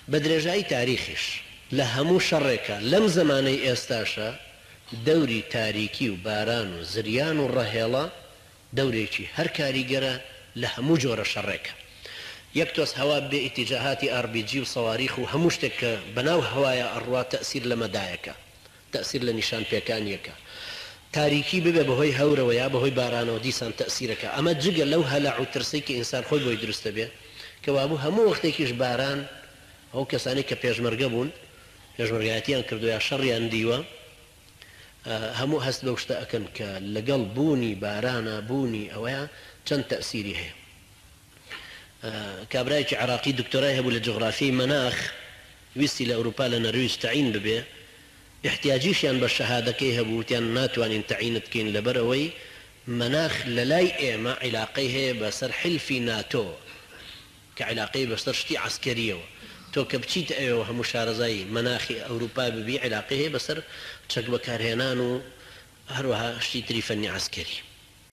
بدرجاي تاريخش لهمو شركة لم زماني استاشا دوري تاريكي وباران وزريان والرهيلة دوريكي هر كاريجرة لهمو جور شركة يكتوس هوا باتجاهات RPG وصواريخ وهموشتك بناو هوايا أروا تأثير لمدايك تأثير لنشان بيكانيك تاريكي ببه بهوي هورا ويا بهوي باران وديسان تأثيرك أما جيجا لو هلع وترسيك إنسان خوي بو يدرست به كوابو همو وقتكيش باران هو كساني كبيجمرگە بوون پێشمەرگایەتیان کردو یا شەڕیان دیوە هەموو هەست بەو شتە ئەکەن کە لەگەڵ بوونی بارانە بوونی ئەوەیە چەند تەئسیری هەیە. کابرایکی عراقی دکتۆرای هەبوو لە جغرافیای مەناخ ویستی لە ئەوروپا لە نەرویج تەعین ببێ احتیاجیشیان بە شەهادەکەی هەبوو وتیان ناتوانین تەعینت بکەین لەبەرەوەی مەناخ لەلای ئێمە عیلاقەی هەیە بەسەر حلفی ناتۆ کە عیلاقەی بەسەر شتی عەسکەریەوە تۆ کە بچیت ئەوێەوە هەموو شارەزای مەناخی ئەوروپا ببی عیلاقەی هەیە بەسەر چەک بەکارهێنان و هەروەها شتی تری فەنی عەسکەری.